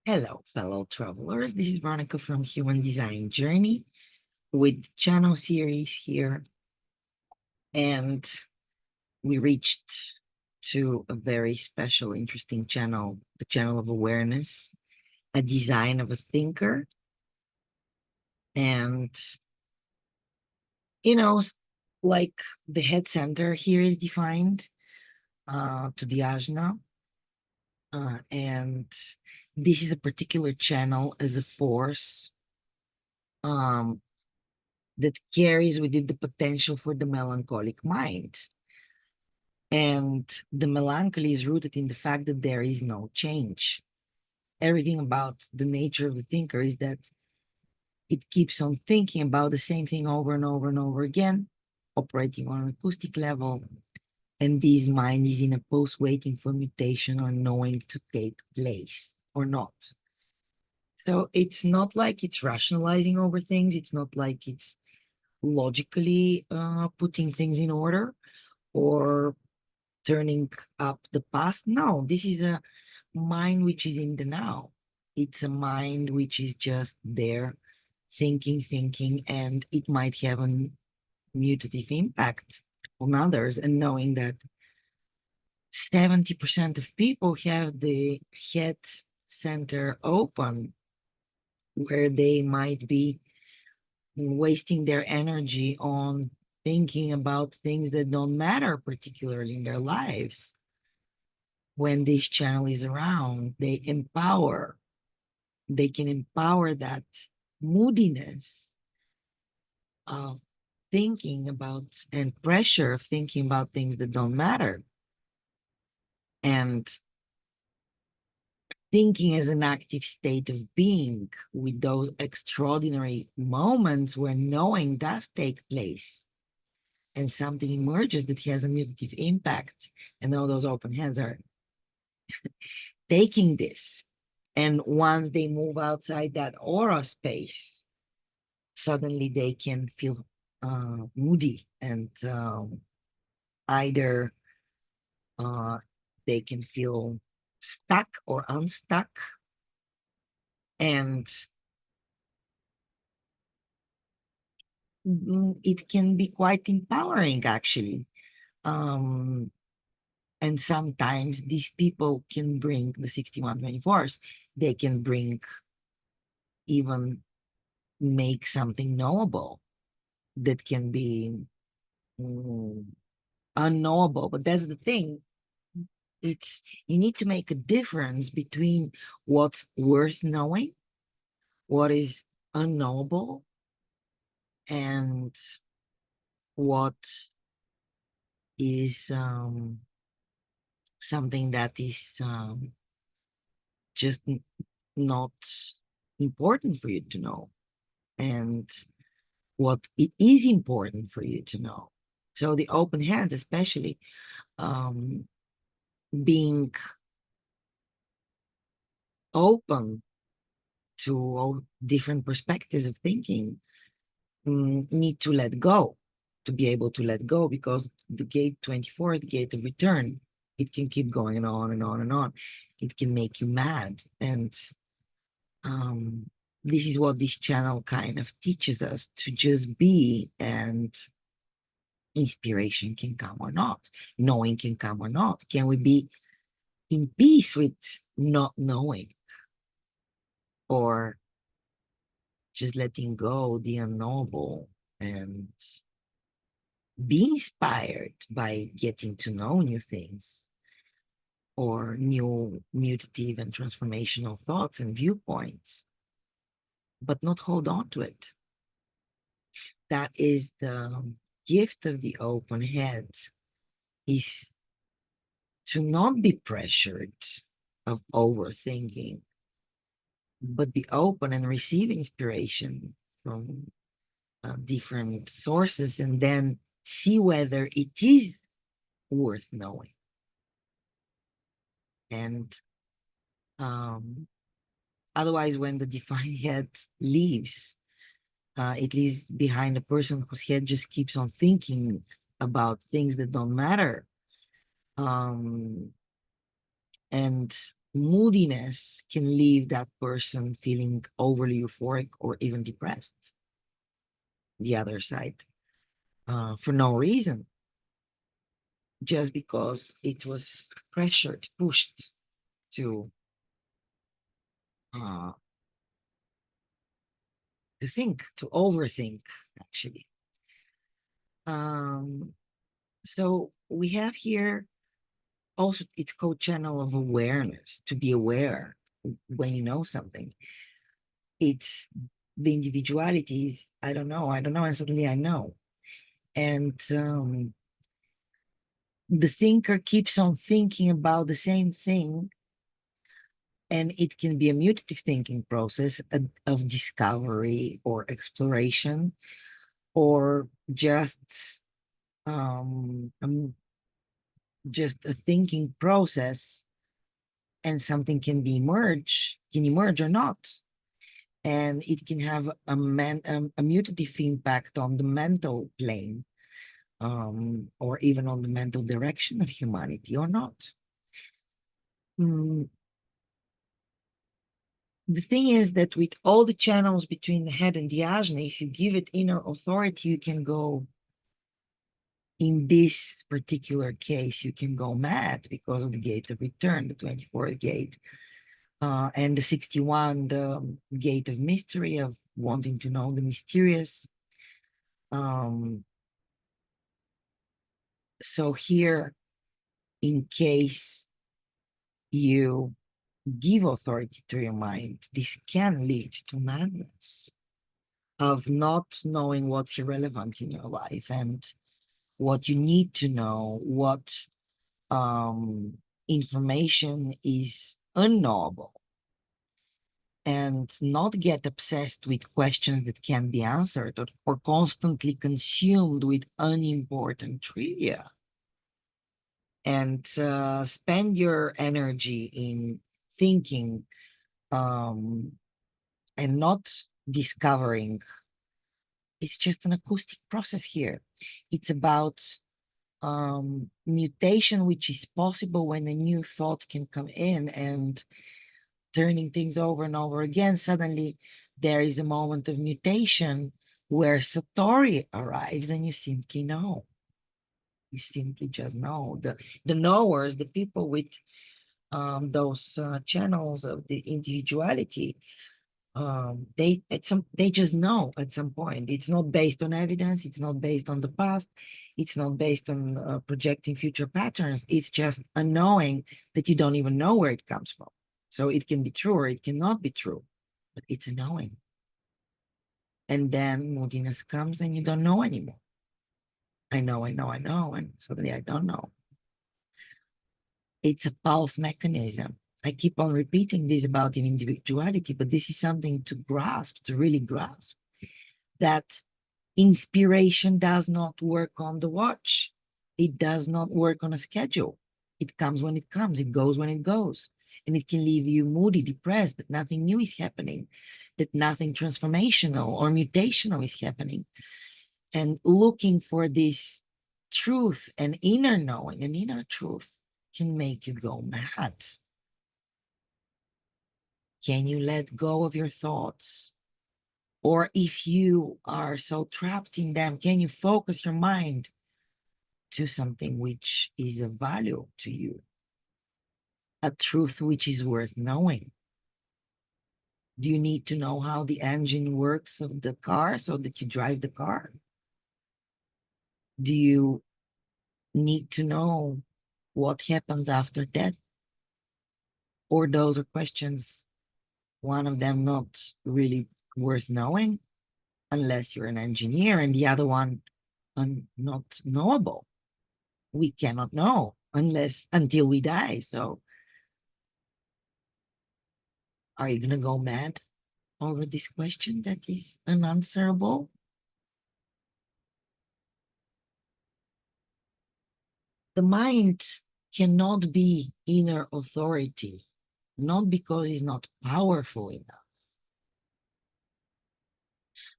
Hello, fellow travelers. This is Veronica from Human Design Journey with channel series here. And we reached to a very special, interesting channel, the channel of awareness, a design of a thinker. And, you know, like the head center here is defined to the ajna. And this is a particular channel as a force um, that carries with it the potential for the melancholic mind. And the melancholy is rooted in the fact that there is no change. Everything about the nature of the thinker is that it keeps on thinking about the same thing over and over and over again, operating on an acoustic level. And this mind is in a post waiting for mutation or knowing to take place or not. So it's not like it's rationalizing over things. It's not like it's logically putting things in order or turning up the past. No, this is a mind which is in the now. It's a mind which is just there thinking, and it might have a mutative impact on others. And knowing that 70% of people have the head center open, where they might be wasting their energy on thinking about things that don't matter, particularly in their lives. When this channel is around, they can empower that moodiness of thinking about and pressure of thinking about things that don't matter. And thinking as an active state of being with those extraordinary moments where knowing does take place and something emerges that has a mutative impact, and all those open hands are taking this. And once they move outside that aura space, suddenly they can feel moody and either they can feel stuck or unstuck. And it can be quite empowering, actually. Um, and sometimes these people can bring the 6124s, they can bring even make something knowable that can be mm, unknowable. But that's the thing. It's you need to make a difference between what's worth knowing, what is unknowable, and what is something that is just not important for you to know, and what it is important for you to know. So the open hands, especially um, being open to all different perspectives of thinking, need to let go to be able to let go, because the gate 24, the gate of return, it can keep going on and on and on. It can make you mad. And this is what this channel kind of teaches us, to just be, and inspiration can come or not, knowing can come or not. Can we be in peace with not knowing, or just letting go the unknowable and be inspired by getting to know new things or new mutative and transformational thoughts and viewpoints, but not hold on to it? That is the gift of the open head, is to not be pressured of overthinking, but be open and receive inspiration from different sources, and then see whether it is worth knowing. And um, otherwise, when the defined head leaves, it leaves behind a person whose head just keeps on thinking about things that don't matter. And moodiness can leave that person feeling overly euphoric or even depressed. The other side, for no reason, just because it was pressured, pushed to uh, think, to overthink, actually. Um, so we have here also it's called channel of awareness, to be aware when you know something. It's the individualities. I don't know, and suddenly I know. And the thinker keeps on thinking about the same thing, and it can be a mutative thinking process of discovery or exploration, or um, um, just a thinking process, and something can emerge or not. And it can have a mutative impact on the mental plane, or even on the mental direction of humanity or not. Mm, the thing is that with all the channels between the head and the ajna, if you give it inner authority, you can go, in this particular case, you can go mad because of the gate of return, the 24th gate, and the 61, the gate of mystery, of wanting to know the mysterious. So here, in case you give authority to your mind, this can lead to madness of not knowing what's irrelevant in your life and what you need to know, what information is unknowable, and not get obsessed with questions that can be answered, or constantly consumed with unimportant trivia, and spend your energy in thinking, um, and not discovering. It's just an acoustic process here. It's about mutation, which is possible when a new thought can come in, and turning things over and over again. Suddenly, there is a moment of mutation where Satori arrives, and you simply know. You simply just know. The knowers, the people with those channels of the individuality, they just know at some point. It's not based on evidence, it's not based on the past, it's not based on projecting future patterns. It's just a knowing that you don't even know where it comes from. So it can be true or it cannot be true, but it's a knowing. And then moodiness comes and you don't know anymore. I know, and suddenly I don't know. It's a pulse mechanism. I keep on repeating this about individuality, but this is something to grasp, to really grasp, that inspiration does not work on the watch. It does not work on a schedule. It comes when it comes, it goes when it goes. And it can leave you moody, depressed, that nothing new is happening, that nothing transformational or mutational is happening. And looking for this truth and inner knowing and inner truth can make you go mad. Can you let go of your thoughts? Or if you are so trapped in them, can you focus your mind to something which is of value to you? A truth which is worth knowing. Do you need to know how the engine works of the car so that you drive the car? Do you need to know what happens after death? Or those are questions, one of them not really worth knowing unless you're an engineer, and the other one not knowable. We cannot know until we die. So are you gonna go mad over this question that is unanswerable? The mind cannot be inner authority, not because it's not powerful enough,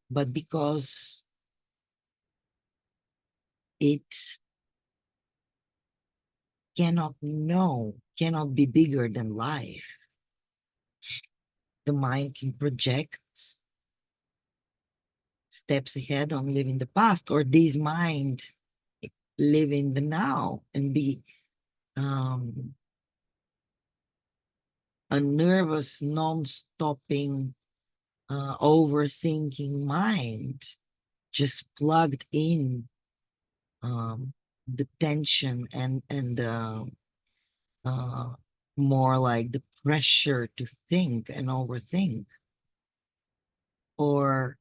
but because it cannot know cannot be bigger than life. The mind can project steps ahead on living the past, or this mind live in the now and be um, a nervous, non-stopping, overthinking mind, just plugged in the tension and more like the pressure to think and overthink, or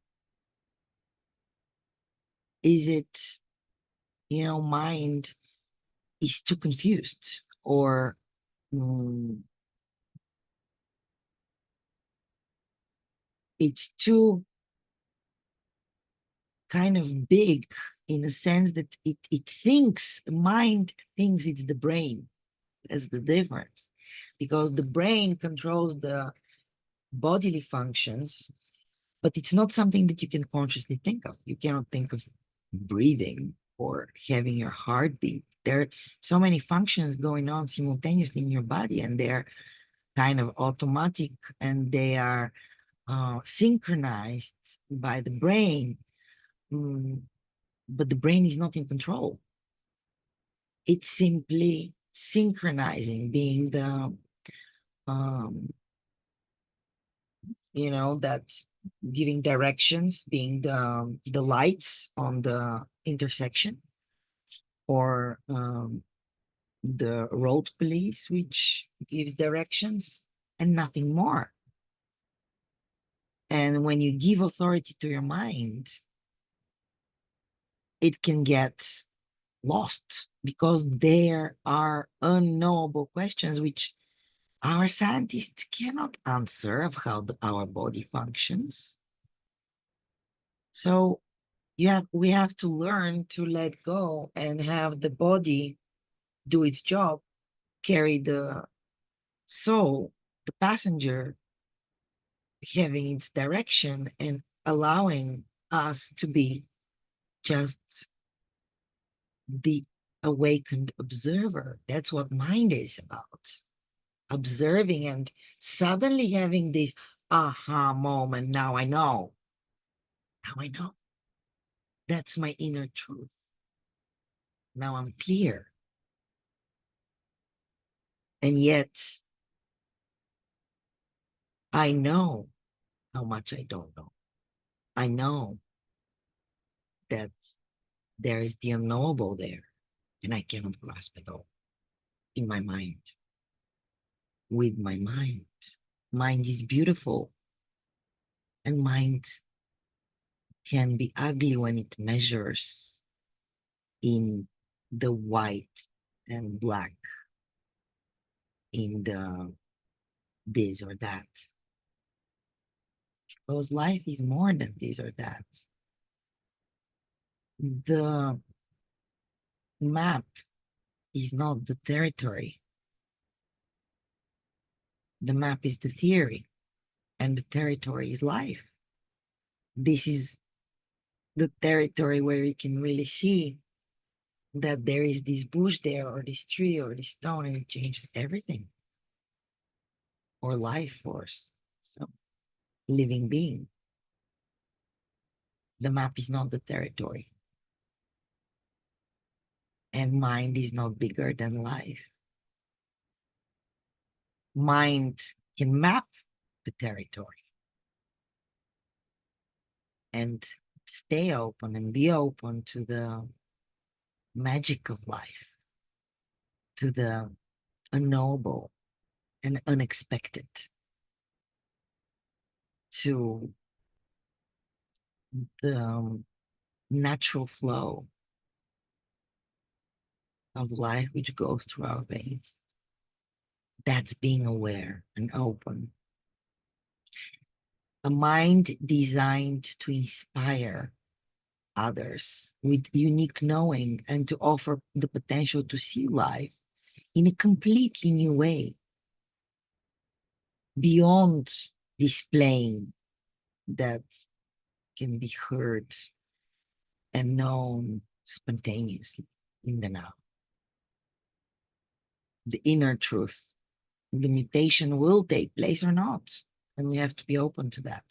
is it, mind is too confused, or mm, it's too kind of big in a sense that it thinks, mind thinks it's the brain. That's the difference, because the brain controls the bodily functions, but it's not something that you can consciously think of. You cannot think of breathing or having your heartbeat. There are so many functions going on simultaneously in your body, and they're kind of automatic, and they are synchronized by the brain. Mm, but the brain is not in control. It's simply synchronizing, being the um, that's giving directions, being the lights on the intersection, or the road police, which gives directions and nothing more. And when you give authority to your mind, it can get lost, because there are unknowable questions which our scientists cannot answer, of how our body functions. So we have to learn to let go and have the body do its job, carry the soul, the passenger, having its direction, and allowing us to be just the awakened observer. That's what mind is about. Observing and suddenly having this aha moment. Now I know. Now I know. That's my inner truth. Now I'm clear. And yet I know how much I don't know. I know that there is the unknowable there, and I cannot grasp it all in my mind, with my mind. Mind is beautiful, and mind can be ugly when it measures in the white and black, in the this or that. Because life is more than this or that. The map is not the territory. The map is the theory, and the territory is life. This is the territory where you can really see that there is this bush there, or this tree, or this stone, and it changes everything. Or life force, some living being. The map is not the territory. And mind is not bigger than life. Mind can map the territory and stay open and be open to the magic of life, to the unknowable and unexpected, to the natural flow of life which goes through our veins. That's being aware and open. A mind designed to inspire others with unique knowing and to offer the potential to see life in a completely new way, beyond displaying that can be heard and known spontaneously in the now. the inner truth. The mutation will take place or not, and we have to be open to that.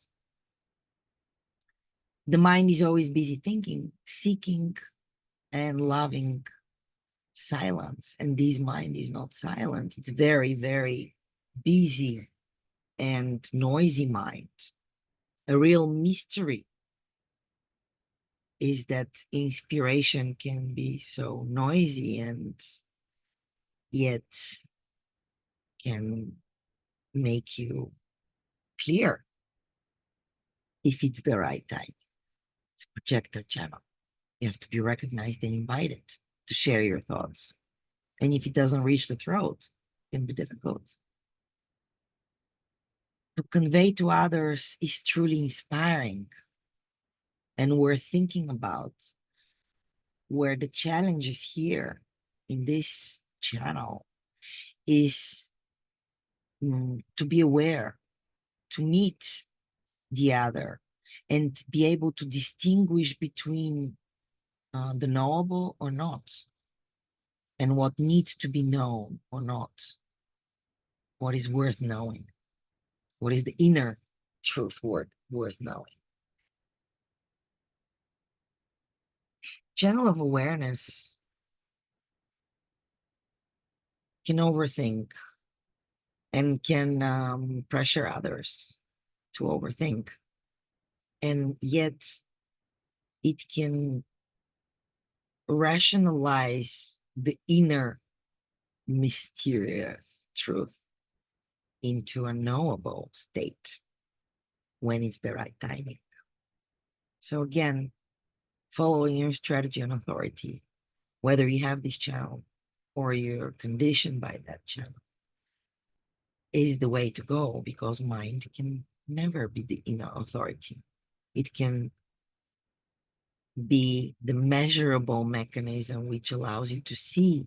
The mind is always busy thinking, seeking, and loving silence. And this mind is not silent. It's very, very busy and noisy mind. A real mystery is that inspiration can be so noisy and yet can make you clear if it's the right time. It's a projector channel. You have to be recognized and invited to share your thoughts. And if it doesn't reach the throat, it can be difficult. To convey to others is truly inspiring. And we're thinking about where the challenge is here in this channel is to be aware, to meet the other, and be able to distinguish between the knowable or not, and what needs to be known or not, what is worth knowing, what is the inner truth worth knowing. Channel of awareness can overthink and can pressure others to overthink. And yet it can rationalize the inner mysterious truth into a knowable state when it's the right timing. So again, following your strategy and authority, whether you have this channel or you're conditioned by that channel, is the way to go, because mind can never be the inner authority. It can be the measurable mechanism which allows you to see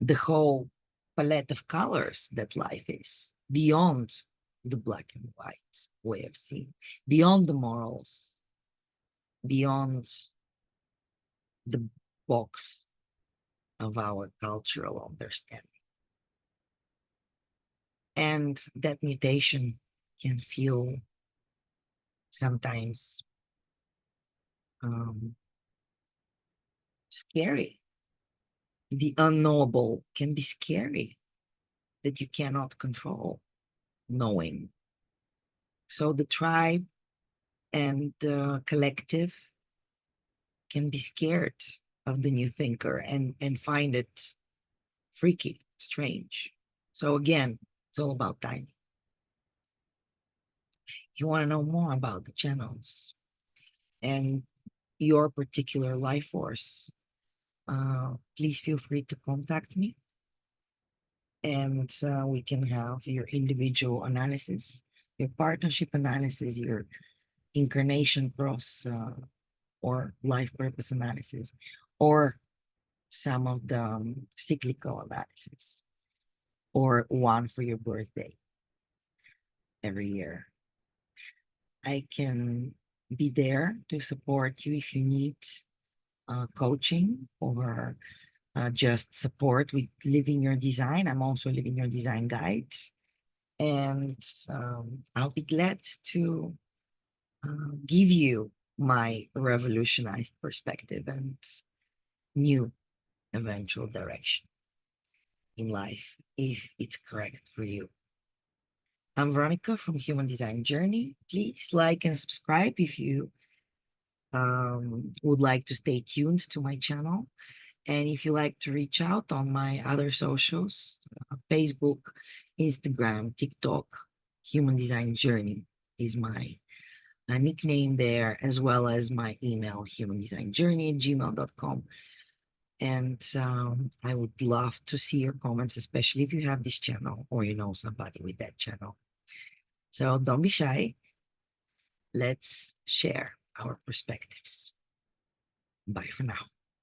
the whole palette of colors that life is, beyond the black and white way of seeing, beyond the morals, beyond the box of our cultural understanding. And that mutation can feel sometimes scary. The unknowable can be scary, that you cannot control knowing. So the tribe and the collective can be scared of the new thinker and find it freaky, strange. So again, it's all about timing. If you want to know more about the channels and your particular life force, please feel free to contact me, and we can have your individual analysis, your partnership analysis, your incarnation cross or life purpose analysis, or some of the cyclical analysis, or one for your birthday every year. I can be there to support you if you need coaching or just support with living your design. I'm also living your design guide, and I'll be glad to give you my revolutionized perspective and new eventual direction in life if it's correct for you. I'm Veronica from Human Design Journey. Please like and subscribe if you would like to stay tuned to my channel. And if you like to reach out on my other socials, Facebook, Instagram, TikTok, Human Design Journey is my nickname there, as well as my email, humandesignjourney@gmail.com. And I would love to see your comments, especially if you have this channel or you know somebody with that channel. So don't be shy. Let's share our perspectives. Bye for now.